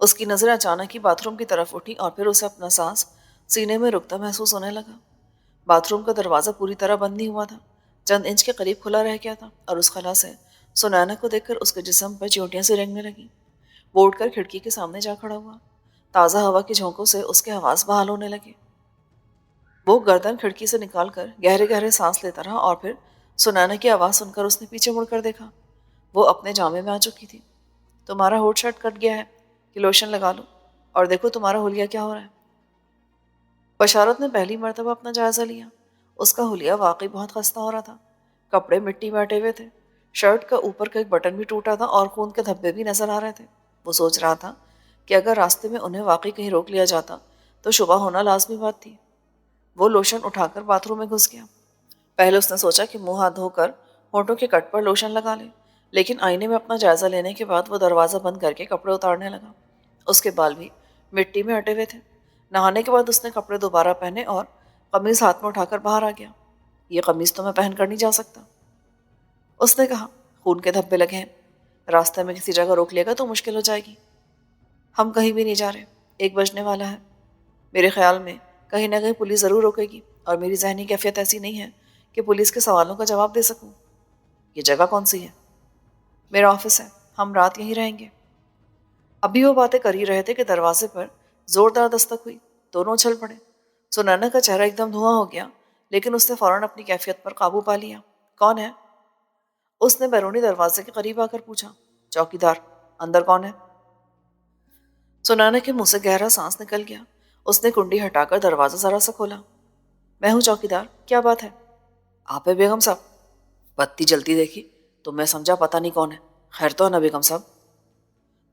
اس کی نظریں اچانک ہی باتھ روم کی طرف اٹھی اور پھر اسے اپنا سانس سینے میں رکتا محسوس ہونے لگا۔ باتھ روم کا دروازہ پوری طرح بند نہیں ہوا تھا، چند انچ کے قریب کھلا رہ گیا تھا، اور اس خلا سے سنینا کو دیکھ کر اس کے جسم پر چیونٹیاں سی رینگنے لگیں۔ وہ اٹھ کر کھڑکی کے سامنے جا کھڑا ہوا۔ تازہ ہوا کے جھونکوں سے اس کے حواس بحال ہونے لگے۔ وہ گردن کھڑکی سے نکال کر گہرے گہرے سانس لیتا رہا، اور پھر سنینا کی آواز سن کر اس نے پیچھے مڑ کر دیکھا۔ وہ اپنے جامے میں آ چکی تھی۔ تمہارا ہوٹ شرٹ کٹ گیا ہے کہ لوشن لگا لو، اور دیکھو تمہارا حلیہ کیا ہو رہا ہے۔ بشارت نے پہلی مرتبہ اپنا جائزہ لیا۔ اس کا حلیہ واقعی بہت خستہ ہو رہا تھا۔ کپڑے مٹی میں اٹے ہوئے تھے، شرٹ کا اوپر کا ایک بٹن بھی ٹوٹا تھا اور خون کے دھبے بھی نظر آ رہے تھے۔ وہ سوچ رہا تھا کہ اگر راستے میں انہیں واقعی کہیں روک لیا جاتا تو شبہ ہونا لازمی بات تھی۔ وہ لوشن اٹھا کر باتھ روم میں گھس گیا۔ پہلے اس نے سوچا کہ منہ ہاتھ دھو کر ہونٹوں کے کٹ پر لوشن لگا لے، لیکن آئینے میں اپنا جائزہ لینے کے بعد وہ دروازہ بند کر کے کپڑے اتارنے لگا۔ اس کے بال بھی مٹی میں اٹے ہوئے تھے۔ نہانے کے بعد اس نے کپڑے دوبارہ پہنے اور قمیض ہاتھ میں اٹھا کر باہر آ گیا۔ یہ قمیض تو میں پہن کر نہیں جا سکتا، اس نے کہا۔ خون کے دھبے لگے ہیں، راستے میں کسی جگہ روک لے گا تو مشکل ہو جائے گی۔ ہم کہیں بھی نہیں جا رہے، 1 بجنے والا ہے۔ میرے خیال میں کہیں نہ کہیں پولیس ضرور روکے گی، اور میری ذہنی کیفیت ایسی نہیں ہے کہ پولیس کے سوالوں کا جواب دے سکوں۔ یہ جگہ کون سی ہے؟ میرا آفس ہے، ہم رات یہیں رہیں گے۔ ابھی وہ باتیں کر ہی رہے تھے کہ دروازے پر زوردار دستک ہوئی۔ دونوں اچھل پڑے۔ سنینا کا چہرہ ایک دم دھواں ہو گیا، لیکن اس نے فوراً اپنی کیفیت پر قابو پا لیا۔ کون ہے؟ اس نے بیرونی دروازے کے قریب آ کر پوچھا۔ چوکیدار، اندر کون ہے؟ سنینا کے منہ سے گہرا سانس نکل گیا۔ اس نے کنڈی ہٹا کر دروازہ ذرا سا کھولا۔ میں ہوں چوکیدار، کیا بات ہے؟ آپ ہے بیگم صاحب؟ بتی جلتی دیکھی تو میں سمجھا پتہ نہیں کون ہے۔ خیر تو ہے نا بیگم صاحب؟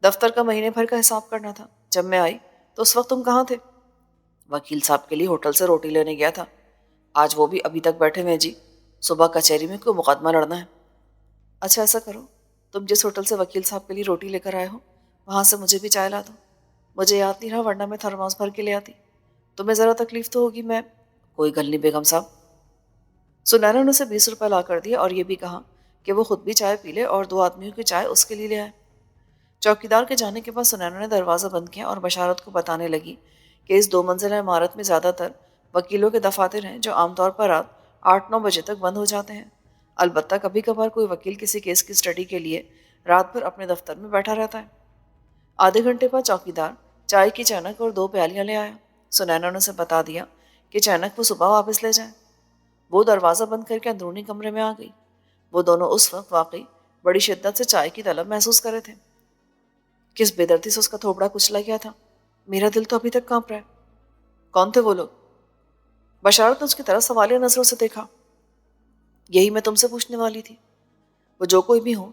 دفتر کا مہینے بھر کا حساب کرنا تھا۔ جب میں آئی تو اس وقت تم کہاں تھے؟ وکیل صاحب کے لیے ہوٹل سے روٹی لینے گیا تھا۔ آج وہ بھی ابھی تک بیٹھے ہوئے جی، صبح کچہری میں کوئی مقدمہ لڑنا ہے۔ اچھا ایسا کرو، تم جس ہوٹل سے وکیل صاحب کے لیے روٹی لے کر آئے ہو وہاں سے مجھے بھی چائے لا دو۔ مجھے یاد نہیں رہا، ورنہ میں تھرماس بھر کے لے آتی۔ تمہیں ذرا تکلیف تو ہوگی، میں… کوئی گل نہیں بیگم صاحب۔ سنینا نے اسے 20 روپے لا کر دیا اور یہ بھی کہا کہ وہ خود بھی چائے پی لے اور 2 آدمیوں کی چائے اس کے لیے لے آئے۔ چوکیدار کے جانے کے بعد سنینا نے دروازہ بند کیا اور بشارت کو بتانے لگی کہ اس 2 منزلہ عمارت میں زیادہ تر وکیلوں کے دفاتر ہیں جو عام طور پر رات 8-9 بجے تک بند ہو جاتے ہیں۔ البتہ کبھی کبھار کوئی وکیل کسی کیس کی اسٹڈی کے لیے رات بھر اپنے دفتر میں بیٹھا رہتا ہے۔ آدھے گھنٹے بعد چوکیدار چائے کی چینک اور 2 پیالیاں لے آیا۔ سنینا نے اسے بتا دیا کہ چینک وہ صبح واپس لے جائیں۔ وہ دروازہ بند کر کے اندرونی کمرے میں آ گئی۔ وہ دونوں اس وقت واقعی بڑی شدت سے چائے کی طلب محسوس کر رہے تھے۔ کس بے دردی سے اس کا تھوبڑا کچلا گیا تھا، میرا دل تو ابھی تک کانپ رہا ہے۔ کون تھے وہ لوگ؟ بشارت نے اس کی طرف سوالیہ نظروں سے دیکھا۔ یہی میں تم سے پوچھنے والی تھی۔ وہ جو کوئی بھی ہوں،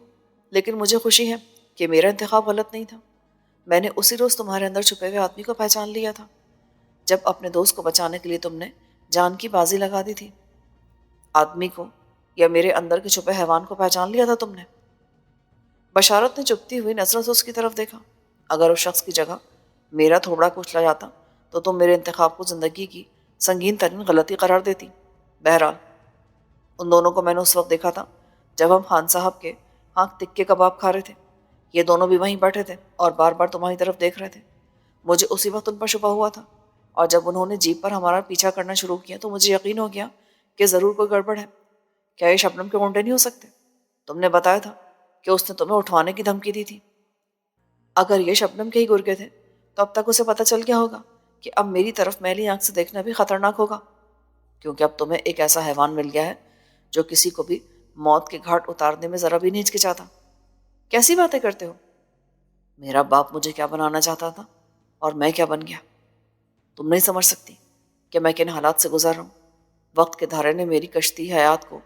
لیکن مجھے خوشی ہے کہ میرا انتخاب غلط نہیں تھا۔ میں نے اسی روز تمہارے اندر چھپے ہوئے آدمی کو پہچان لیا تھا، جب اپنے دوست کو بچانے کے لیے تم نے جان کی بازی لگا دی تھی۔ آدمی کو یا میرے اندر کے چھپے حیوان کو پہچان لیا تھا تم نے؟ بشارت نے چپتی ہوئی نظروں سے اس کی طرف دیکھا۔ اگر اس شخص کی جگہ میرا تھوبڑا کچلا جاتا تو تم میرے انتخاب کو زندگی کی سنگین ترین غلطی قرار دیتی۔ بہرحال ان دونوں کو میں نے اس وقت دیکھا تھا جب ہم خان صاحب کے ہاں تکے کباب کھا رہے تھے۔ یہ دونوں بھی وہیں بیٹھے تھے اور بار بار تمہاری طرف دیکھ رہے تھے۔ مجھے اسی وقت ان پر شبہ ہوا تھا، اور جب انہوں نے جیپ پر ہمارا پیچھا کرنا شروع کیا تو مجھے یقین ہو گیا کہ ضرور کوئی گڑبڑ ہے۔ کیا یہ شبنم کے گنڈے نہیں ہو سکتے؟ تم نے بتایا تھا کہ اس نے تمہیں اٹھوانے کی دھمکی دی تھی۔ اگر یہ شبنم کے ہی گرگے تھے تو اب تک اسے پتہ چل گیا ہوگا کہ اب میری طرف میلی آنکھ سے دیکھنا بھی خطرناک ہوگا، کیونکہ اب تمہیں ایک ایسا حیوان مل گیا ہے جو کسی کو بھی موت کے گھاٹ اتارنے میں ذرا بھی نہیں ہچکچاتا۔ کیسی باتیں کرتے ہو؟ میرا باپ مجھے کیا بنانا چاہتا تھا اور میں کیا بن گیا، تم نہیں سمجھ سکتی کہ میں کن حالات سے گزر رہا ہوں۔ وقت کے دھارے نے میری کشتی حیات کو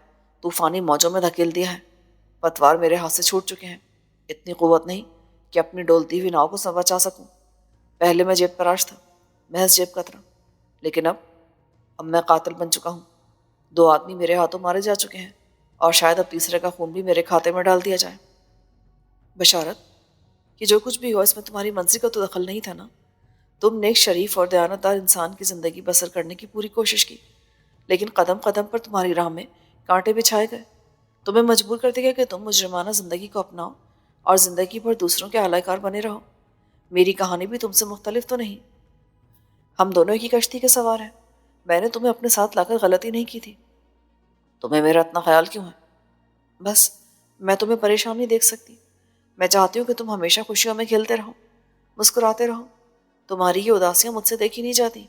طوفانی موجوں میں دھکیل دیا ہے۔ پتوار میرے ہاتھ سے چھوٹ چکے ہیں۔ اتنی قوت نہیں کہ اپنی ڈولتی ہوئی ناؤ کو بچا سکوں۔ پہلے میں جیب تراش تھا، محض جیب کترا، لیکن اب میں قاتل بن چکا ہوں۔ 2 آدمی میرے ہاتھوں مارے جا چکے ہیں، اور شاید اب تیسرے کا خون بھی میرے کھاتے میں ڈال دیا جائے۔ بشارت، کہ جو کچھ بھی ہوا اس میں تمہاری مرضی کا تو دخل نہیں تھا نا۔ تم نے ایک شریف اور دیانتدار انسان کی زندگی بسر کرنے کی پوری کوشش کی، لیکن قدم قدم پر تمہاری راہ میں کانٹے بچھائے گئے۔ تمہیں مجبور کر دیا کہ تم مجرمانہ زندگی کو اپناؤ اور زندگی بھر دوسروں کے اعلی کار بنے رہو۔ میری کہانی بھی تم سے مختلف تو نہیں؟ ہم دونوں ایک ہی کشتی کے سوار ہیں. میں نے تمہیں اپنے ساتھ لا کر غلطی نہیں کی تھی. تمہیں میرا اتنا خیال کیوں ہے؟ بس میں تمہیں پریشان نہیں دیکھ سکتی. میں چاہتی ہوں کہ تم ہمیشہ خوشیوں میں کھیلتے رہو، مسکراتے رہو. تمہاری یہ اداسیاں مجھ سے دیکھی نہیں جاتی.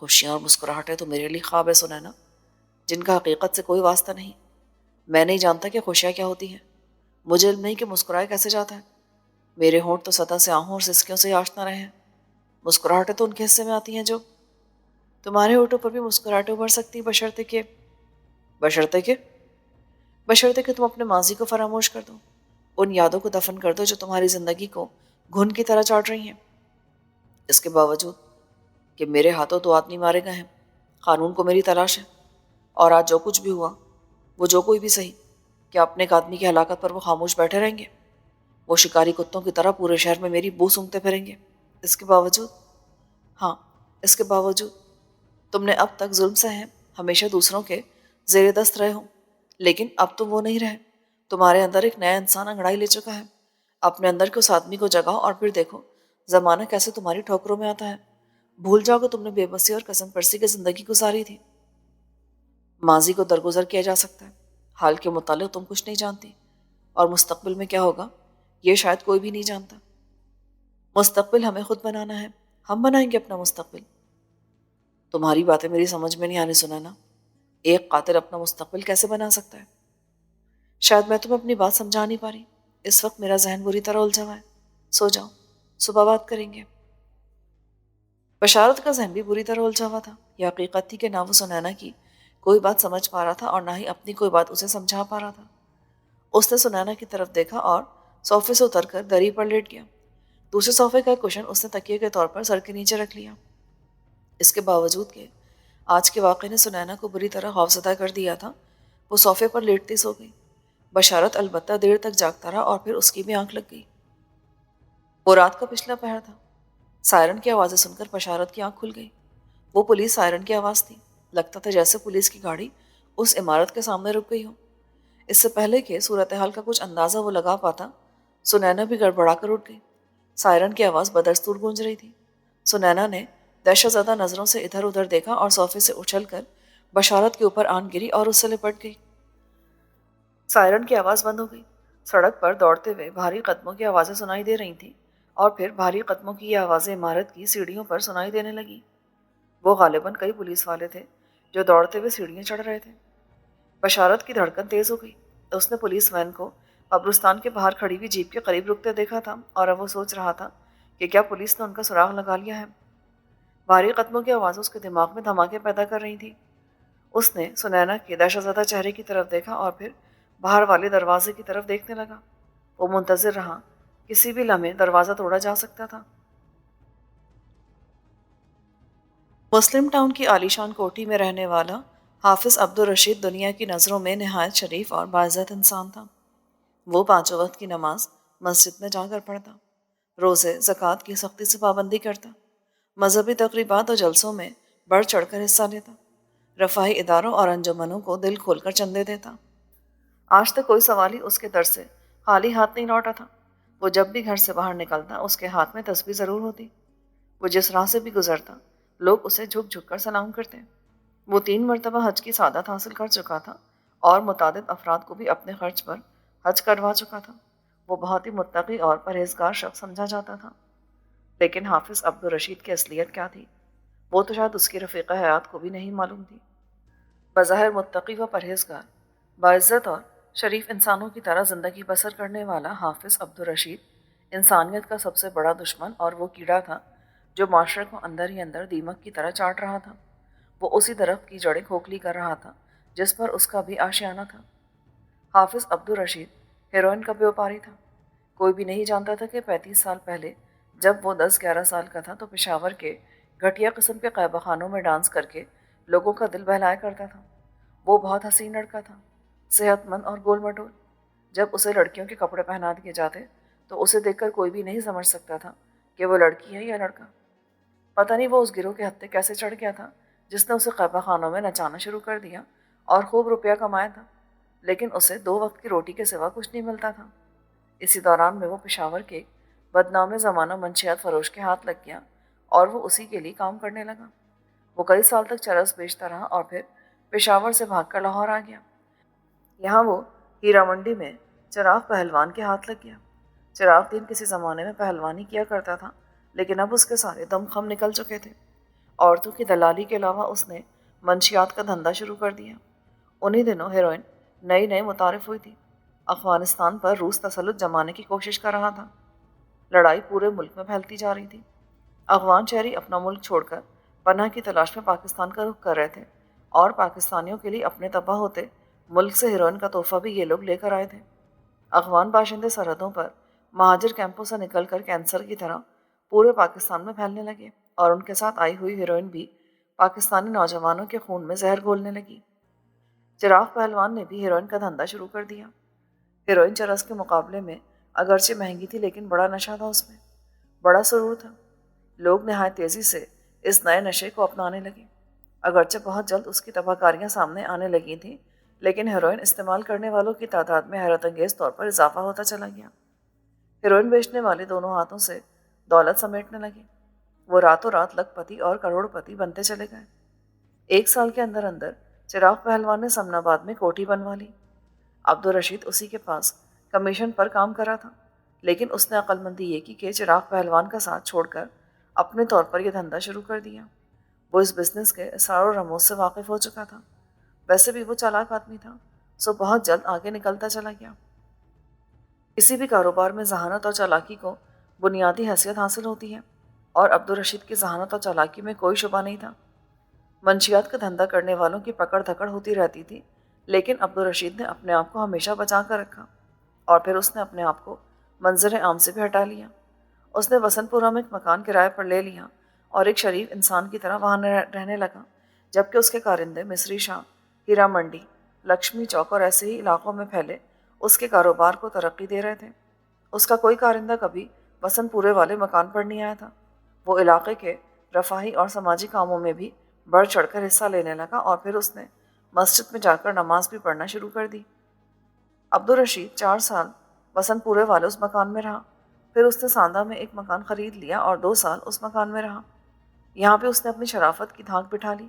خوشیاں اور مسکراہٹیں تو میرے لیے خواب ہے سنینا، جن کا حقیقت سے کوئی واسطہ نہیں. میں نہیں جانتا کہ خوشیاں کیا ہوتی ہیں. مجھے علم نہیں کہ مسکرائے کیسے جاتا ہے. میرے ہونٹ تو سطح سے آہوں اور سسکیوں سے آشنا رہے ہیں. مسکراہٹیں تو ان کے حصے میں آتی ہیں جو تمہارے ہونٹوں پر بھی مسکراہٹیں ابھر سکتی، بشرطے کہ بشرطے کہ تم اپنے ماضی کو فراموش کر دو، ان یادوں کو دفن کر دو جو تمہاری زندگی کو گھن کی طرح چاٹ رہی ہیں. اس کے باوجود کہ میرے ہاتھوں 2 آدمی مارے گئے ہیں، قانون کو میری تلاش ہے. اور آج جو کچھ بھی ہوا، وہ جو کوئی بھی صحیح، کیا اپنے ایک آدمی کی ہلاکت پر وہ خاموش بیٹھے رہیں گے؟ وہ شکاری کتوں کی طرح پورے شہر میں میری بو سونگھتے پھریں گے. اس کے باوجود، ہاں، اس کے باوجود تم نے اب تک ظلم سے ہیں، ہمیشہ دوسروں کے زیر دست رہے ہو. لیکن اب تم وہ نہیں رہے. تمہارے اندر ایک نیا انسان انگڑائی لے چکا ہے. اپنے اندر کے اس آدمی کو جگاؤ اور پھر دیکھو زمانہ کیسے تمہاری ٹھوکروں میں آتا ہے. بھول جاؤ کہ تم نے بے بسی اور قسم پرسی کی زندگی گزاری تھی. ماضی کو درگزر کیا جا سکتا ہے، حال کے متعلق تم کچھ نہیں جانتی، اور مستقبل میں کیا ہوگا یہ شاید کوئی بھی نہیں جانتا. مستقبل ہمیں خود بنانا ہے. ہم بنائیں گے اپنا مستقبل. تمہاری باتیں میری سمجھ میں نہیں آنے سنانا. ایک قاتل اپنا مستقبل کیسے بنا سکتا ہے؟ شاید میں تمہیں اپنی بات سمجھا نہیں پا رہی. اس وقت میرا ذہن بری طرح الجھا ہوا ہے. سو جاؤ، صبح بات کریں گے. بشارت کا ذہن بھی بری طرح الجھا ہوا تھا. یہ حقیقت تھی کہ نہ وہ سنینا کی کوئی بات سمجھ پا رہا تھا اور نہ ہی اپنی کوئی بات اسے سمجھا پا رہا تھا. اس نے سنینا کی طرف دیکھا اور صوفے سے اتر کر دری پر لیٹ گیا. دوسرے صوفے کا ایک کشن اس نے تکیے کے طور پر سر کے نیچے رکھ لیا. اس کے باوجود کہ آج کے واقعے نے سنینا کو بری طرح خوفزدہ کر دیا تھا، وہ صوفے پر لیٹتی سو گئی. بشارت البتہ دیر تک جاگتا رہا اور پھر اس کی بھی آنکھ لگ گئی. وہ رات کا پچھلا پہر تھا. سائرن کی آوازیں سن کر بشارت کی آنکھ کھل گئی. وہ پولیس سائرن کی آواز تھی. لگتا تھا جیسے پولیس کی گاڑی اس عمارت کے سامنے رک گئی ہو. اس سے پہلے کہ صورتحال کا کچھ اندازہ وہ لگا پاتا، سنینا بھی گڑبڑا کر اٹھ گئی. سائرن کی آواز بدستور گونج رہی تھی. سنینا نے دہشت زدہ نظروں سے ادھر ادھر دیکھا اور صوفے سے اچھل کر بشارت کے اوپر آن گری اور اس سے لپٹ گئی. سائرن کی آواز بند ہو گئی. سڑک پر دوڑتے ہوئے بھاری قدموں کی آوازیں سنائی دے رہی تھیں اور پھر بھاری قدموں کی یہ آوازیں عمارت کی سیڑھیوں پر سنائی دینے لگی. وہ غالباً کئی پولیس والے تھے جو دوڑتے ہوئے سیڑھیاں چڑھ رہے تھے. بشارت کی دھڑکن تیز ہو گئی. اس نے پولیس وین کو قبرستان کے باہر کھڑی ہوئی جیپ کے قریب رکتے دیکھا تھا اور اب وہ سوچ رہا تھا کہ کیا پولیس نے ان کا سراغ لگا لیا ہے. بھاری قدموں کی آوازیں اس کے دماغ میں دھماکے پیدا کر رہی تھی. اس نے سنینا کے دہشت زدہ چہرے کی طرف دیکھا اور پھر باہر والے دروازے کی طرف دیکھنے لگا. وہ منتظر رہا. کسی بھی لمحے دروازہ توڑا جا سکتا تھا. مسلم ٹاؤن کی عالیشان کوٹھی میں رہنے والا حافظ عبدالرشید دنیا کی نظروں میں نہایت شریف اور باعزت انسان تھا. وہ 5 وقت کی نماز مسجد میں جا کر پڑھتا، روزے زکوٰۃ کی سختی سے پابندی کرتا، مذہبی تقریبات اور جلسوں میں بڑھ چڑھ کر حصہ لیتا، رفاہی اداروں اور انجمنوں کو دل کھول کر چندے دیتا. آج تک کوئی سوالی اس کے در سے خالی ہاتھ نہیں لوٹا تھا. وہ جب بھی گھر سے باہر نکلتا اس کے ہاتھ میں تسبیح ضرور ہوتی. وہ جس راہ سے بھی گزرتا لوگ اسے جھک جھک کر سلام کرتے. وہ 3 مرتبہ حج کی سعادت حاصل کر چکا تھا اور متعدد افراد کو بھی اپنے خرچ پر حج کروا چکا تھا. وہ بہت ہی متقی اور پرہیزگار شخص سمجھا جاتا تھا. لیکن حافظ عبدالرشید کی اصلیت کیا تھی وہ تو شاید اس کی رفیقہ حیات کو بھی نہیں معلوم تھی. بظاہر متقی و پرہیزگار، باعزت اور شریف انسانوں کی طرح زندگی بسر کرنے والا حافظ عبدالرشید انسانیت کا سب سے بڑا دشمن اور وہ کیڑا تھا جو معاشرے کو اندر ہی اندر دیمک کی طرح چاٹ رہا تھا. وہ اسی درخت کی جڑیں کھوکھلی کر رہا تھا جس پر اس کا بھی آشیانہ تھا. حافظ عبدالرشید ہیروئن کا بیوپاری تھا. کوئی بھی نہیں جانتا تھا کہ 35 سال پہلے جب وہ 10-11 سال کا تھا تو پشاور کے گھٹیا قسم کے قہوہ خانوں میں ڈانس کر کے لوگوں کا دل بہلایا کرتا تھا. وہ بہت حسین لڑکا تھا، صحت مند اور گول مٹول. جب اسے لڑکیوں کے کپڑے پہنا دیے جاتے تو اسے دیکھ کر کوئی بھی نہیں سمجھ سکتا تھا کہ وہ لڑکی ہے یا لڑکا. پتہ نہیں وہ اس گروہ کے ہتھے کیسے چڑھ گیا تھا جس نے اسے قہوہ خانوں میں نچانا شروع کر دیا اور خوب روپیہ کمایا تھا، لیکن اسے 2 وقت کی روٹی کے سوا کچھ نہیں ملتا تھا. اسی دوران میں وہ پشاور کے بدنام زمانہ منشیات فروش کے ہاتھ لگ گیا اور وہ اسی کے لیے کام کرنے لگا۔ وہ کئی سال تک چرس بیچتا رہا اور پھر پشاور سے بھاگ کر لاہور آ گیا۔ یہاں وہ ہیرا منڈی میں چراغ پہلوان کے ہاتھ لگ گیا۔ چراغ دین کسی زمانے میں پہلوانی کیا کرتا تھا، لیکن اب اس کے سارے دم خم نکل چکے تھے۔ عورتوں کی دلالی کے علاوہ اس نے منشیات کا دھندا شروع کر دیا۔ انہی دنوں ہیروئن نئی نئی متعارف ہوئی تھی۔ افغانستان پر روس تسلط جمانے کی کوشش کر رہا تھا۔ لڑائی پورے ملک میں پھیلتی جا رہی تھی۔ افغان شہری اپنا ملک چھوڑ کر پناہ کی تلاش میں پاکستان کا رخ کر رہے تھے، اور پاکستانیوں کے لیے اپنے تباہ ہوتے ملک سے ہیروئن کا تحفہ بھی یہ لوگ لے کر آئے تھے۔ افغان باشندے سرحدوں پر مہاجر کیمپوں سے نکل کر کینسر کی طرح پورے پاکستان میں پھیلنے لگے، اور ان کے ساتھ آئی ہوئی ہیروئن بھی پاکستانی نوجوانوں کے خون میں زہر گھولنے لگی۔ چراغ پہلوان نے بھی ہیروئن کا دھندا شروع کر دیا۔ ہیروئن چرس کے مقابلے میں اگرچہ مہنگی تھی، لیکن بڑا نشہ تھا اس میں، بڑا سرور تھا۔ لوگ نہایت تیزی سے اس نئے نشے کو اپنانے لگے۔ اگرچہ بہت جلد اس کی تباہ کاریاں سامنے آنے لگی تھیں، لیکن ہیروئن استعمال کرنے والوں کی تعداد میں حیرت انگیز طور پر اضافہ ہوتا چلا گیا۔ ہیروئن بیچنے والے دونوں ہاتھوں سے دولت سمیٹنے لگے۔ وہ راتوں رات لکھ پتی اور کروڑ پتی بنتے چلے گئے۔ 1 سال کے اندر اندر چراغ پہلوان نے سمن آباد میں کوٹھی بنوا لی۔ عبدالرشید اسی کے پاس کمیشن پر کام کرا تھا، لیکن اس نے عقل مندی یہ کی کہ چراغ پہلوان کا ساتھ چھوڑ کر اپنے طور پر یہ دھندا شروع کر دیا۔ وہ اس بزنس کے اسرار و رموز سے واقف ہو چکا تھا۔ ویسے بھی وہ چالاک آدمی تھا، سو بہت جلد آگے نکلتا چلا گیا۔ کسی بھی کاروبار میں ذہانت اور چالاکی کو بنیادی حیثیت حاصل ہوتی ہے، اور عبدالرشید کی ذہانت اور چالاکی میں کوئی شبہ نہیں تھا۔ منشیات کا دھندا کرنے والوں کی پکڑ دھکڑ ہوتی رہتی تھی، لیکن عبدالرشید نے اپنے آپ کو ہمیشہ بچا کر رکھا، اور پھر اس نے اپنے آپ کو منظر عام سے بھی ہٹا لیا۔ اس نے وسنت پورہ میں ایک مکان کرائے پر لے لیا اور ایک شریف انسان کی طرح وہاں رہنے لگا، جبکہ اس کے کارندے مصری شاہ، ہیرا منڈی، لکشمی چوک اور ایسے ہی علاقوں میں پھیلے اس کے کاروبار کو ترقی دے رہے تھے۔ اس کا کوئی کارندہ کبھی وسنت پورے والے مکان پر نہیں آیا تھا۔ وہ علاقے کے رفاہی اور سماجی کاموں میں بھی بڑھ چڑھ کر حصہ لینے لگا، اور پھر اس نے مسجد میں جا کر نماز بھی پڑھنا شروع کر دی۔ عبدالرشید 4 سال وسنت پورے والے اس مکان میں رہا۔ پھر اس نے ساندہ میں ایک مکان خرید لیا اور 2 سال اس مکان میں رہا۔ یہاں پہ اس نے اپنی شرافت کی دھاک بٹھا لی۔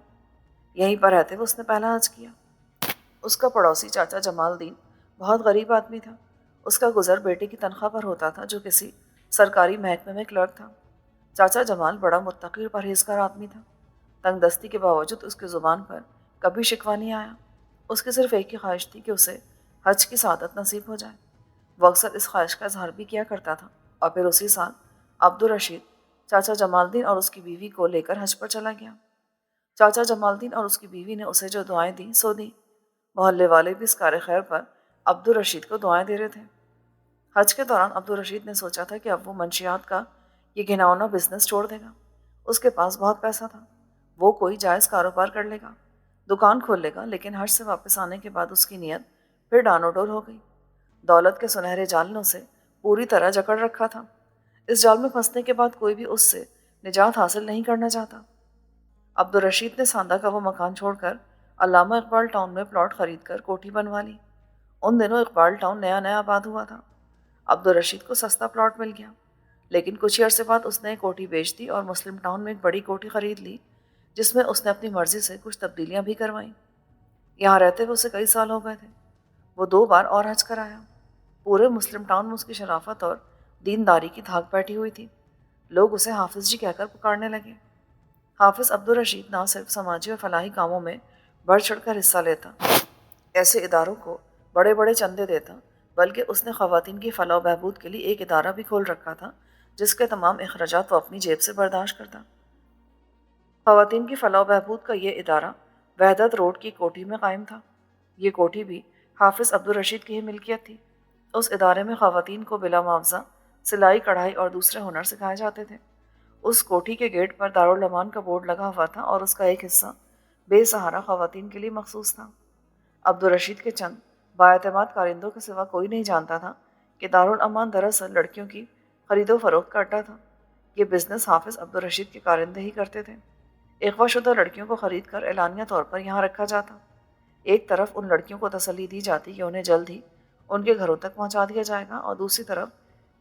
یہیں پر رہتے ہوئے اس نے پہلا حج کیا۔ اس کا پڑوسی چاچا جمال دین بہت غریب آدمی تھا۔ اس کا گزر بیٹے کی تنخواہ پر ہوتا تھا، جو کسی سرکاری محکمے میں کلرک تھا۔ چاچا جمال بڑا متقی اور پرہیزگار آدمی تھا۔ تنگ دستی کے باوجود اس کی زبان پر کبھی شکوہ نہیں آیا۔ اس کی صرف ایک ہی خواہش تھی کہ اسے حج کی سعادت نصیب ہو جائے۔ وہ اکثر اس خواہش کا اظہار بھی کیا کرتا تھا، اور پھر اسی سال عبدالرشید چاچا جمال دین اور اس کی بیوی کو لے کر حج پر چلا گیا۔ چاچا جمال دین اور اس کی بیوی نے اسے جو دعائیں دیں سو دیں۔ محلے والے بھی اس کار خیر پر عبدالرشید کو دعائیں دے رہے تھے۔ حج کے دوران عبدالرشید نے سوچا تھا کہ اب وہ منشیات کا یہ گھناؤنا بزنس چھوڑ دے گا۔ اس کے پاس بہت پیسہ تھا، وہ کوئی جائز کاروبار کر لے گا، دکان کھول لے گا۔ لیکن حج سے واپس آنے کے بعد اس کی نیت پھر ڈان و ڈول ہو گئی۔ دولت کے سنہرے جال نے اسے پوری طرح جکڑ رکھا تھا۔ اس جال میں پھنسنے کے بعد کوئی بھی اس سے نجات حاصل نہیں کرنا چاہتا۔ عبدالرشید نے ساندہ کا وہ مکان چھوڑ کر علامہ اقبال ٹاؤن میں پلاٹ خرید کر کوٹھی بنوا لی۔ ان دنوں اقبال ٹاؤن نیا نیا آباد ہوا تھا۔ عبدالرشید کو سستا پلاٹ مل گیا، لیکن کچھ ہی عرصے بعد اس نے ایک کوٹھی بیچ دی اور مسلم ٹاؤن میں ایک بڑی کوٹھی خرید لی، جس میں اس نے اپنی مرضی سے کچھ تبدیلیاں بھی کروائیں۔ یہاں رہتے ہوئے اسے کئی سال ہو گئے تھے۔ وہ 2 بار اور حج کرایا۔ پورے مسلم ٹاؤن میں اس کی شرافت اور دینداری کی دھاک بیٹھی ہوئی تھی۔ لوگ اسے حافظ جی کہہ کر پکارنے لگے۔ حافظ عبدالرشید نہ صرف سماجی اور فلاحی کاموں میں بڑھ چڑھ کر حصہ لیتا، ایسے اداروں کو بڑے بڑے چندے دیتا، بلکہ اس نے خواتین کی فلاح و بہبود کے لیے ایک ادارہ بھی کھول رکھا تھا، جس کے تمام اخراجات وہ اپنی جیب سے برداشت کرتا۔ خواتین کی فلاح و بہبود کا یہ ادارہ وحدت روڈ کی کوٹھی میں قائم تھا۔ یہ کوٹھی بھی حافظ عبدالرشید کی ہی ملکیت تھی۔ اس ادارے میں خواتین کو بلا معاوضہ سلائی، کڑھائی اور دوسرے ہنر سکھائے جاتے تھے۔ اس کوٹھی کے گیٹ پر دارالامان کا بورڈ لگا ہوا تھا، اور اس کا ایک حصہ بے سہارا خواتین کے لیے مخصوص تھا۔ عبدالرشید کے چند بااعتماد کارندوں کے سوا کوئی نہیں جانتا تھا کہ دارالامان دراصل لڑکیوں کی خرید و فروخت کا اڈہ تھا۔ یہ بزنس حافظ عبدالرشید کے کارندے ہی کرتے تھے۔ اغوا شدہ لڑکیوں کو خرید کر اعلانیہ طور پر یہاں رکھا جاتا۔ ایک طرف ان لڑکیوں کو تسلی دی جاتی کہ انہیں جلد ہی ان کے گھروں تک پہنچا دیا جائے گا، اور دوسری طرف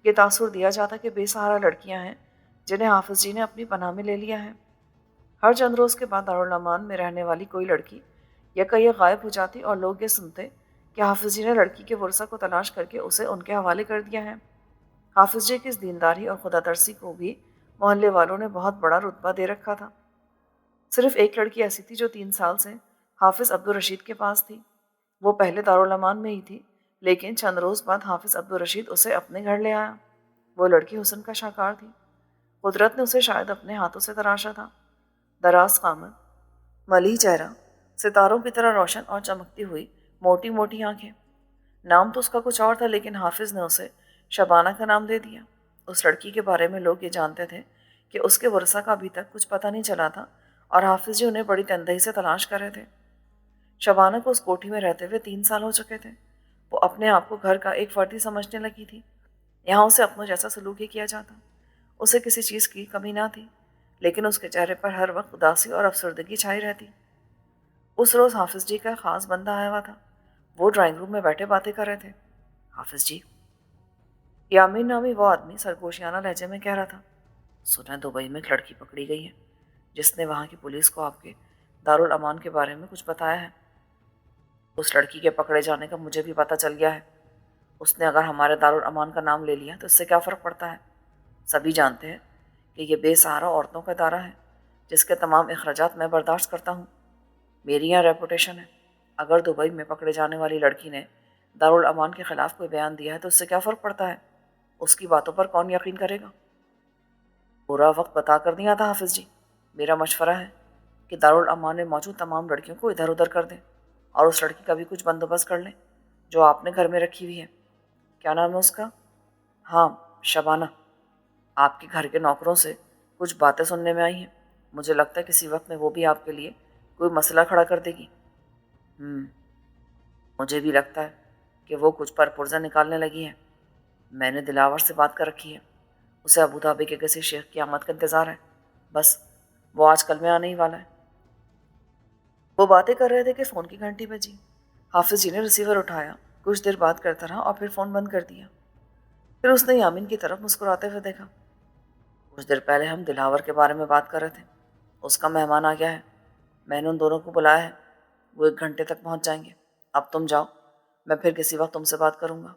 یہ تاثر دیا جاتا کہ بے سہارا لڑکیاں ہیں جنہیں حافظ جی نے اپنی پناہ میں لے لیا ہے۔ ہر چند روز کے بعد دارالامان میں رہنے والی کوئی لڑکی یکایک غائب ہو جاتی اور لوگ یہ سنتے کہ حافظ جی نے لڑکی کے ورثہ کو تلاش کر کے اسے ان کے حوالے کر دیا ہے۔ حافظ جی کی اس دینداری اور خدا ترسی کو بھی محلے والوں نے بہت بڑا رتبہ دے رکھا تھا۔ صرف ایک لڑکی ایسی تھی جو 3 سال سے حافظ عبدالرشید کے پاس تھی۔ وہ پہلے دارالامان میں ہی تھی، لیکن چند روز بعد حافظ عبدالرشید اسے اپنے گھر لے آیا۔ وہ لڑکی حسن کا شاہکار تھی۔ قدرت نے اسے شاید اپنے ہاتھوں سے تراشا تھا۔ دراز قامت، ملیح چہرہ، ستاروں کی طرح روشن اور چمکتی ہوئی موٹی موٹی آنکھیں۔ نام تو اس کا کچھ اور تھا، لیکن حافظ نے اسے شبانہ کا نام دے دیا۔ اس لڑکی کے بارے میں لوگ یہ جانتے تھے کہ اس کے ورثہ کا ابھی تک کچھ پتہ نہیں چلا تھا اور حافظ جی انہیں بڑی تندہی سے تلاش کر رہے تھے۔ شبانہ کو اس کوٹھی میں رہتے ہوئے 3 سال ہو چکے تھے۔ وہ اپنے آپ کو گھر کا ایک فرد ہی سمجھنے لگی تھی۔ یہاں اسے اپنوں جیسا سلوک ہی کیا جاتا۔ اسے کسی چیز کی کمی نہ تھی، لیکن اس کے چہرے پر ہر وقت اداسی اور افسردگی چھائی رہتی۔ اس روز حافظ جی کا خاص بندہ آیا ہوا تھا۔ وہ ڈرائنگ روم میں بیٹھے باتیں کر رہے تھے۔ حافظ جی، یامین نامی وہ آدمی سرگوشیانہ لہجے میں کہہ رہا تھا، سنا دبئی میں ایک لڑکی پکڑی گئی ہے جس نے وہاں کی پولیس کو آپ کے دارالامان کے بارے میں کچھ بتایا ہے۔ اس لڑکی کے پکڑے جانے کا مجھے بھی پتہ چل گیا ہے۔ اس نے اگر ہمارے دارالامان کا نام لے لیا تو اس سے کیا فرق پڑتا ہے؟ سبھی جانتے ہیں کہ یہ بے سہارا عورتوں کا ادارہ ہے جس کے تمام اخراجات میں برداشت کرتا ہوں۔ میری یہاں ریپوٹیشن ہے۔ اگر دبئی میں پکڑے جانے والی لڑکی نے دارالامان کے خلاف کوئی بیان دیا ہے تو اس سے کیا فرق پڑتا ہے؟ اس کی باتوں پر کون یقین کرے گا؟ پورا وقت بتا کر نہیں آتا حافظ جی۔ میرا مشورہ ہے کہ دارالامان میں موجود تمام لڑکیوں کو ادھر ادھر کر دیں اور اس لڑکی کا بھی کچھ بندوبست کر لیں جو آپ نے گھر میں رکھی ہوئی ہے۔ کیا نام ہے اس کا؟ ہاں، شبانہ۔ آپ کے گھر کے نوکروں سے کچھ باتیں سننے میں آئی ہیں۔ مجھے لگتا ہے کسی وقت میں وہ بھی آپ کے لیے کوئی مسئلہ کھڑا کر دے گی۔ مجھے بھی لگتا ہے کہ وہ کچھ پر پرزہ نکالنے لگی ہے۔ میں نے دلاور سے بات کر رکھی ہے۔ اسے ابوظہبی کے کسی شیخ کی آمد کا انتظار ہے۔ بس وہ آج کل میں آنے ہی والا ہے۔ وہ باتیں کر رہے تھے کہ فون کی گھنٹی بجی۔ حافظ جی نے ریسیور اٹھایا، کچھ دیر بات کرتا رہا اور پھر فون بند کر دیا۔ پھر اس نے یامین کی طرف مسکراتے ہوئے دیکھا۔ کچھ دیر پہلے ہم دلاور کے بارے میں بات کر رہے تھے۔ اس کا مہمان آ گیا ہے۔ میں نے ان دونوں کو بلایا ہے۔ وہ 1 گھنٹے تک پہنچ جائیں گے۔ اب تم جاؤ، میں پھر کسی وقت تم سے بات کروں گا۔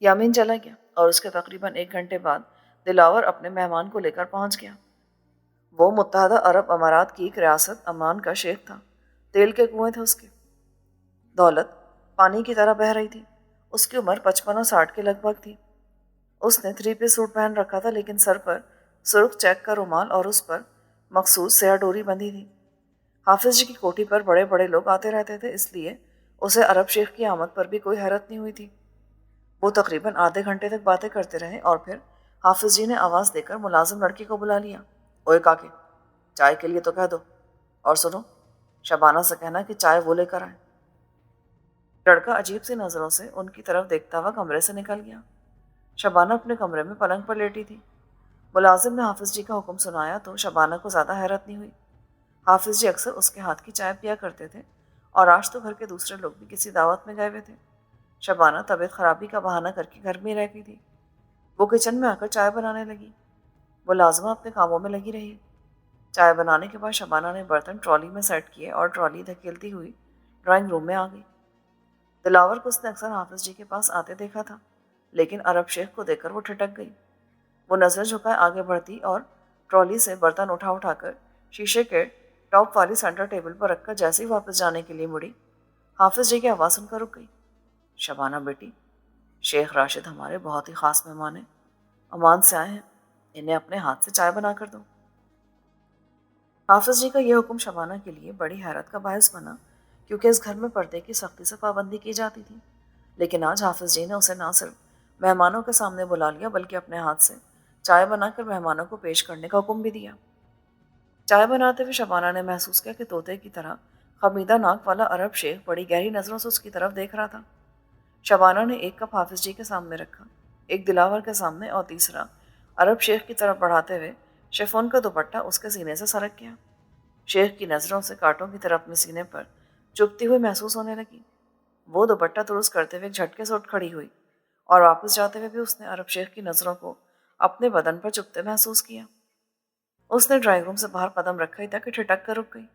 یامین چلا گیا اور اس کے تقریباً 1 گھنٹے بعد دلاور اپنے مہمان کو لے کر پہنچ گیا۔ وہ متحدہ عرب امارات کی ایک ریاست عمان کا شیخ تھا۔ تیل کے کنویں تھے اس کے۔ دولت پانی کی طرح بہہ رہی تھی۔ اس کی عمر 55 اور 60 کے لگ بھگ تھی۔ اس نے 3 پیس سوٹ پہن رکھا تھا، لیکن سر پر سرخ چیک کا رومال اور اس پر مخصوص سیاہ ڈوری بندھی تھی۔ حافظ جی کی کوٹھی پر بڑے بڑے لوگ آتے رہتے تھے، اس لیے اسے عرب شیخ کی آمد پر بھی کوئی حیرت نہیں ہوئی تھی۔ وہ تقریباً آدھے گھنٹے تک باتیں کرتے رہے اور پھر حافظ جی نے آواز دے کر ملازم لڑکی کو بلا لیا۔ اوئے کاکے، چائے کے لیے تو کہہ دو، اور سنو، شبانہ سے کہنا کہ چائے وہ لے کر آئے۔ لڑکا عجیب سی نظروں سے ان کی طرف دیکھتا ہوا کمرے سے نکل گیا۔ شبانہ اپنے کمرے میں پلنگ پر لیٹی تھی۔ ملازم نے حافظ جی کا حکم سنایا تو شبانہ کو زیادہ حیرت نہیں ہوئی۔ حافظ جی اکثر اس کے ہاتھ کی چائے پیا کرتے تھے اور آج تو گھر کے دوسرے لوگ بھی کسی دعوت میں گئے ہوئے تھے۔ شبانہ طبیعت خرابی کا بہانہ کر کے گھر میں رہ گئی تھی۔ وہ کچن میں آ کر چائے بنانے لگی۔ وہ لازمہ اپنے کاموں میں لگی رہی۔ چائے بنانے کے بعد شبانہ نے برتن ٹرالی میں سیٹ کیے اور ٹرالی دھکیلتی ہوئی ڈرائنگ روم میں آ گئی۔ دلاور کو اس نے اکثر حافظ جی کے پاس آتے دیکھا تھا، لیکن عرب شیخ کو دیکھ کر وہ ٹھٹک گئی۔ وہ نظر جھکائے آگے بڑھتی اور ٹرالی سے برتن اٹھا کر شیشے کے ٹاپ والی سینٹر ٹیبل پر رکھ کر جیسے ہی واپس جانے کے لیے مڑی، حافظ جی کی آواز سن کر رک گئی۔ شبانہ بیٹی، شیخ راشد ہمارے بہت ہی خاص مہمان ہیں، عمان سے آئے ہیں، انہیں اپنے ہاتھ سے چائے بنا کر دو۔ حافظ جی کا یہ حکم شبانہ کے لیے بڑی حیرت کا باعث بنا، کیونکہ اس گھر میں پردے کی سختی سے پابندی کی جاتی تھی۔ لیکن آج حافظ جی نے اسے نہ صرف مہمانوں کے سامنے بلا لیا بلکہ اپنے ہاتھ سے چائے بنا کر مہمانوں کو پیش کرنے کا حکم بھی دیا۔ چائے بناتے ہوئے شبانہ نے محسوس کیا کہ طوطے کی طرح خمیدہ ناک والا عرب شیخ بڑی گہری نظروں سے اس کی طرف دیکھ رہا تھا۔ شبانہ نے ایک کپ حافظ جی کے سامنے رکھا، ایک دلاور کے سامنے اور تیسرا عرب شیخ کی طرف بڑھاتے ہوئے شیفون کا دوپٹہ اس کے سینے سے سرک گیا۔ شیخ کی نظروں سے کانٹوں کی طرح اپنے سینے پر چبھتی ہوئی محسوس ہونے لگی۔ وہ دوپٹہ درست کرتے ہوئے ایک جھٹکے سے اٹھ کھڑی ہوئی اور واپس جاتے ہوئے بھی اس نے عرب شیخ کی نظروں کو اپنے بدن پر چپتے محسوس کیا۔ اس نے ڈرائنگ روم سے باہر قدم رکھا ہی تھا کہ ٹھٹک کر رک گئی۔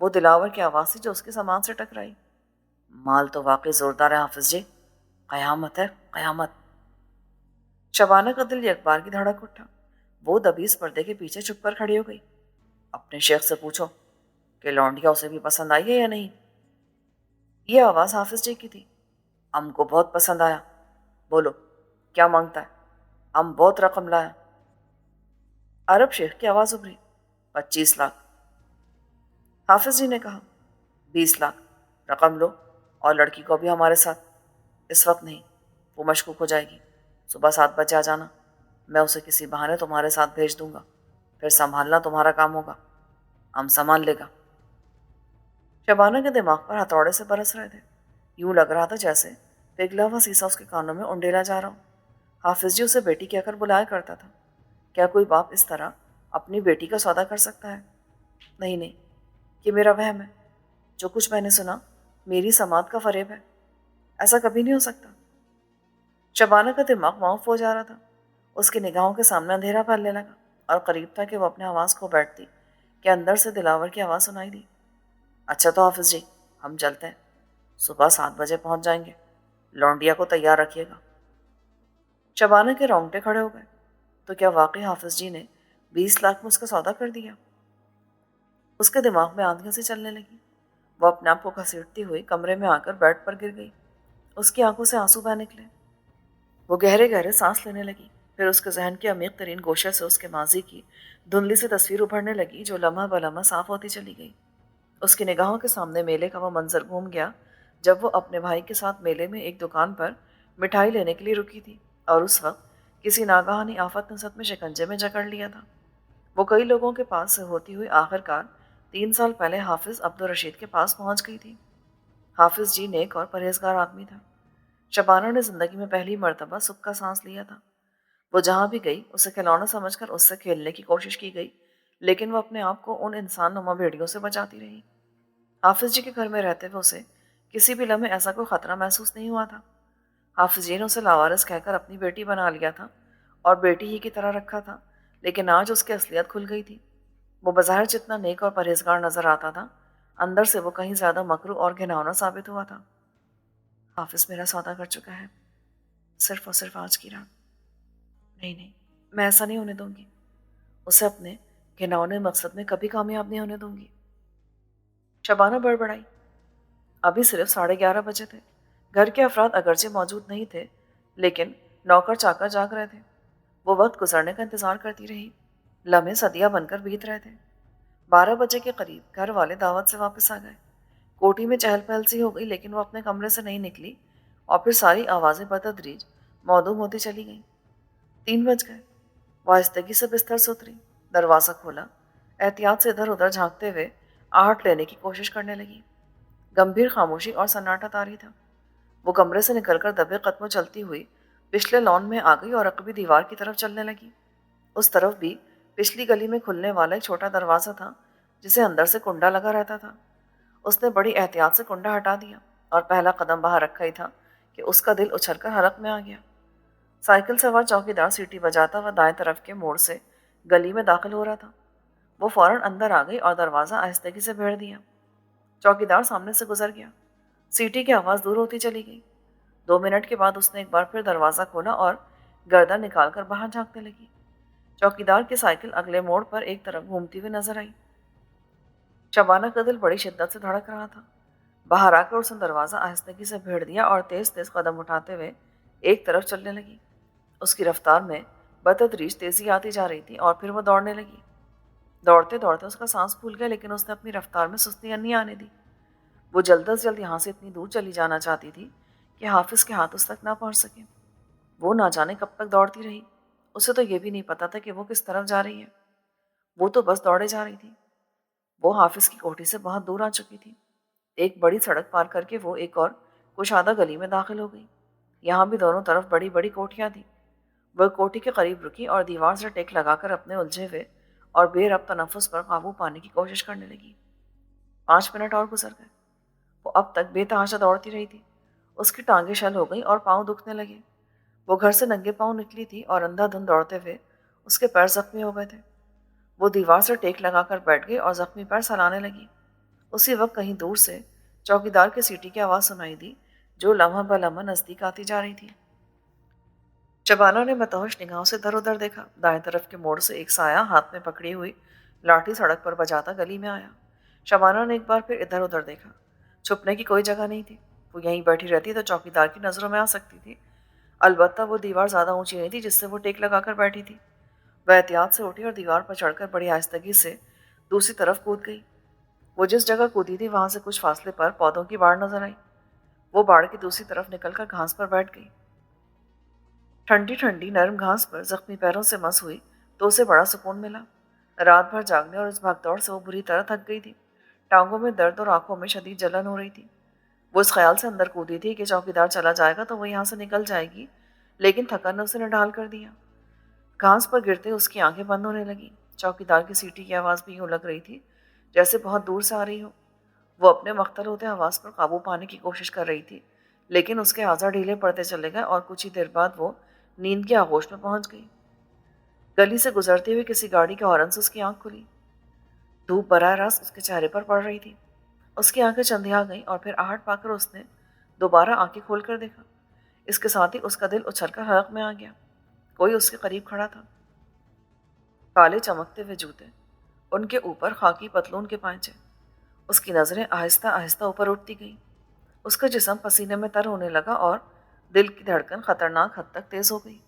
وہ دلاور کی آواز تھی جو اس کے سامان سے ٹکرائی۔ مال تو واقعی زوردار ہے حافظ جی، قیامت ہے قیامت۔ شبانہ کا دل یک بار کی دھڑک اٹھا۔ وہ دبیز پردے کے پیچھے چھپ کر کھڑی ہو گئی۔ اپنے شیخ سے پوچھو کہ لونڈیا اسے بھی پسند آئی ہے یا نہیں۔ یہ آواز حافظ جی کی تھی۔ ام کو بہت پسند آیا۔ بولو کیا مانگتا ہے؟ ام بہت رقم لایا۔ عرب شیخ کی آواز ابھری۔ 25 لاکھ۔ حافظ جی نے کہا 20 لاکھ۔ رقم لو اور لڑکی کو بھی ہمارے ساتھ۔ اس وقت نہیں، وہ مشکوک ہو جائے گی۔ صبح 7 بجے آ جانا، میں اسے کسی بہانے تمہارے ساتھ بھیج دوں گا، پھر سنبھالنا تمہارا کام ہوگا، ہم سنبھال لے گا۔ شبانہ کے دماغ پر ہتھوڑے سے برس رہے تھے۔ یوں لگ رہا تھا جیسے پگھلا ہوا سیسا اس کے کانوں میں انڈیلا جا رہا ہو۔ حافظ جی اسے بیٹی کہہ کر بلایا کرتا تھا۔ کیا کوئی باپ اس طرح اپنی بیٹی کا سودا کر سکتا ہے؟ نہیں نہیں، یہ میرا وہم ہے۔ جو کچھ میں نے سنا میری سماعت کا فریب ہے۔ ایسا کبھی نہیں ہو سکتا۔ شبانہ کا دماغ معاف ہو جا رہا تھا۔ اس کی نگاہوں کے سامنے اندھیرا پھیلنے لگا اور قریب تھا کہ وہ اپنے آواز کھو بیٹھتی کہ اندر سے دلاور کی آواز سنائی دی۔ اچھا تو حافظ جی، ہم چلتے ہیں، صبح 7 بجے پہنچ جائیں گے، لونڈیا کو تیار رکھیے گا۔ شبانہ کے رونگٹے کھڑے ہو گئے۔ تو کیا واقعی حافظ جی نے 20 لاکھ میں اس کا سودا کر دیا؟ اس کے دماغ میں آندھیاں سے چلنے لگی۔ وہ اپنے آپ کو گھسیٹتی ہوئی کمرے میں آ کر بیڈ پر گر گئی۔ اس کی آنکھوں سے آنسو بہہ نکلے۔ وہ گہرے گہرے سانس لینے لگی۔ پھر اس کے ذہن کے عمیق ترین گوشے سے اس کے ماضی کی دھندلی سی تصویر ابھرنے لگی جو لمحہ بلمحہ صاف ہوتی چلی گئی۔ اس کی نگاہوں کے سامنے میلے کا وہ منظر گھوم گیا جب وہ اپنے بھائی کے ساتھ میلے میں ایک دکان پر مٹھائی لینے کے لیے رکی تھی اور اس وقت کسی ناگہانی آفت نے سچ میں شکنجے میں جکڑ لیا تھا۔ وہ کئی لوگوں کے پاس سے ہوتی ہوئی آخر کار 3 سال پہلے حافظ عبدالرشید کے پاس پہنچ گئی تھی۔ حافظ جی نیک اور پرہیزگار آدمی تھا۔ شبانہ نے زندگی میں پہلی مرتبہ سکھ کا سانس لیا تھا۔ وہ جہاں بھی گئی اسے کھلونا سمجھ کر اس سے کھیلنے کی کوشش کی گئی، لیکن وہ اپنے آپ کو ان انسان نما بھیڑیوں سے بچاتی رہی۔ حافظ جی کے گھر میں رہتے ہوئے اسے کسی بھی لمحے ایسا کوئی خطرہ محسوس نہیں ہوا تھا۔ حافظ جی نے اسے لاوارث کہہ کر اپنی بیٹی بنا لیا تھا اور بیٹی ہی کی طرح رکھا تھا، لیکن آج اس کی اصلیت کھل گئی تھی۔ وہ بظاہر جتنا نیک اور پرہیزگار نظر آتا تھا، اندر سے وہ کہیں زیادہ مکروہ اور گھناؤنا ثابت ہوا تھا۔ حافظ میرا سودا کر چکا ہے، صرف اور صرف آج کی رات۔ نہیں نہیں، میں ایسا نہیں ہونے دوں گی۔ اسے اپنے گھناؤنے مقصد میں کبھی کامیاب نہیں ہونے دوں گی۔ شبانہ بڑبڑائی۔ ابھی صرف 11:30 بجے تھے۔ گھر کے افراد اگرچہ موجود نہیں تھے، لیکن نوکر چاکر جاگ رہے تھے۔ وہ وقت گزرنے کا انتظار کرتی رہی۔ لمحے صدیاں بن کر بیت رہے تھے۔ 12 بجے کے قریب گھر والے دعوت سے واپس آ گئے۔ کوٹھی میں چہل پہل سی ہو گئی، لیکن وہ اپنے کمرے سے نہیں نکلی اور پھر ساری آوازیں بتدریج معدوم ہوتی چلی گئیں۔ 3 بج گئے۔ وہ آہستگی سے بستر سے اتری، دروازہ کھولا، احتیاط سے ادھر ادھر جھانکتے ہوئے آہٹ لینے کی کوشش کرنے لگی۔ گمبھیر خاموشی اور سناٹا طاری تھا۔ وہ کمرے سے نکل کر دبے قدموں چلتی ہوئی پچھلے لان میں آ گئی اور عقبی دیوار کی طرف چلنے لگی۔ اس طرف بھی پچھلی گلی میں کھلنے والا ایک چھوٹا دروازہ تھا جسے اندر سے کنڈا لگا رہتا تھا۔ اس نے بڑی احتیاط سے کنڈا ہٹا دیا اور پہلا قدم باہر رکھا ہی تھا کہ اس کا دل اچھل کر حلق میں آ گیا۔ سائیکل سوار چوکیدار سیٹی بجاتا ہوا دائیں طرف کے موڑ سے گلی میں داخل ہو رہا تھا۔ وہ فوراً اندر آ گئی اور دروازہ آہستگی سے بھیڑ دیا۔ چوکیدار سامنے سے گزر گیا۔ سیٹی کی آواز دور ہوتی چلی گئی۔ 2 منٹ کے بعد اس نے ایک بار پھر دروازہ کھولا اور گردن نکال کر باہر جھانکنے لگی۔ چوکیدار کی سائیکل اگلے موڑ پر ایک طرف گھومتی ہوئی نظر آئی۔ شبانہ کا دل بڑی شدت سے دھڑک رہا تھا۔ باہر آ کر اس نے دروازہ آہستگی سے بھیڑ دیا اور تیز تیز قدم اٹھاتے ہوئے ایک طرف چلنے لگی۔ اس کی رفتار میں بتدریج تیزی آتی جا رہی تھی اور پھر وہ دوڑنے لگی۔ دوڑتے دوڑتے اس کا سانس پھول گیا، لیکن اس نے اپنی رفتار میں سستی نہیں آنے دی۔ وہ جلد از جلد یہاں سے اتنی دور چلی جانا چاہتی تھی کہ حافظ کے ہاتھ اس تک نہ پہنچ سکے۔ وہ نہ جانے کب تک دوڑتی رہی۔ اسے تو یہ بھی نہیں پتا تھا کہ وہ کس طرف جا رہی ہے۔ وہ تو بس دوڑے جا رہی تھی۔ وہ حافظ کی کوٹھی سے بہت دور آ چکی تھی۔ ایک بڑی سڑک پار کر کے وہ ایک اور کشادہ گلی میں داخل ہو گئی۔ یہاں بھی دونوں طرف بڑی بڑی کوٹھیاں تھیں۔ وہ کوٹھی کے قریب رکی اور دیوار سے ٹیک لگا کر اپنے الجھے ہوئے اور بے ربط تنفس پر قابو پانے کی کوشش کرنے لگی۔ 5 منٹ اور گزر گئے۔ وہ اب تک بے تحاشا دوڑتی رہی تھی۔ اس کی ٹانگیں شل ہو گئی اور پاؤں دکھنے لگے۔ وہ گھر سے ننگے پاؤں نکلی تھی اور اندھا دھند دوڑتے ہوئے اس کے پیر زخمی ہو گئے تھے۔ وہ دیوار سے ٹیک لگا کر بیٹھ گئی اور زخمی پیر سلانے لگی۔ اسی وقت کہیں دور سے چوکیدار کی سیٹی کی آواز سنائی دی، جو لمحہ بہ لمحہ نزدیک آتی جا رہی تھی۔ شبانہ نے متوش نگاہوں سے ادھر ادھر دیکھا۔ دائیں طرف کے موڑ سے ایک سایہ ہاتھ میں پکڑی ہوئی لاٹھی سڑک پر بجاتا گلی میں آیا۔ شبانہ نے ایک بار پھر ادھر ادھر دیکھا۔ چھپنے کی کوئی جگہ نہیں تھی۔ وہ یہیں بیٹھی رہتی تو چوکیدار کی نظروں میں آ سکتی تھی۔ البتہ وہ دیوار زیادہ اونچی نہیں تھی جس سے وہ ٹیک لگا کر بیٹھی تھی۔ وہ احتیاط سے اٹھی اور دیوار پر چڑھ کر بڑی آہستگی سے دوسری طرف کود گئی۔ وہ جس جگہ کودی تھی وہاں سے کچھ فاصلے پر پودوں کی باڑ نظر آئی۔ وہ باڑ کی دوسری طرف نکل کر گھاس پر بیٹھ گئی۔ ٹھنڈی ٹھنڈی نرم گھاس پر زخمی پیروں سے مس ہوئی تو اسے بڑا سکون ملا۔ رات بھر جاگنے اور اس بھاگ دوڑ سے وہ بری طرح تھک گئی تھی۔ ٹانگوں میں درد اور آنکھوں میں شدید جلن ہو رہی تھی۔ وہ اس خیال سے اندر کودی تھی کہ چوکیدار چلا جائے گا تو وہ یہاں سے نکل جائے گی، لیکن تھکن نے اسے نڈھال کر دیا۔ گھاس پر گرتے اس کی آنکھیں بند ہونے لگیں۔ چوکیدار کی سیٹی کی آواز بھی یوں لگ رہی تھی جیسے بہت دور سے آ رہی ہو۔ وہ اپنے مختل ہوتے حواس پر قابو پانے کی کوشش کر رہی تھی، لیکن اس کے اعضاء ڈھیلے پڑتے چلے گئے اور کچھ ہی دیر بعد وہ نیند کی آغوش میں پہنچ گئی۔ گلی سے گزرتے ہوئے کسی گاڑی کے ہارن سے اس کی آنکھ کھلی۔ دھوپ براہ راست اس کے چہرے پر پڑ رہی تھی۔ اس کی آنکھیں چندھیا گئیں اور پھر آہٹ پا کر اس نے دوبارہ آنکھیں کھول کر دیکھا۔ اس کے ساتھ ہی اس کا دل اچھل کر حلق میں آ گیا۔ کوئی اس کے قریب کھڑا تھا۔ کالے چمکتے ہوئے جوتے، ان کے اوپر خاکی پتلون کے پائچے۔ اس کی نظریں آہستہ آہستہ اوپر اٹھتی گئیں۔ اس کا جسم پسینے میں تر ہونے لگا اور دل کی دھڑکن خطرناک حد تک تیز ہو گئی۔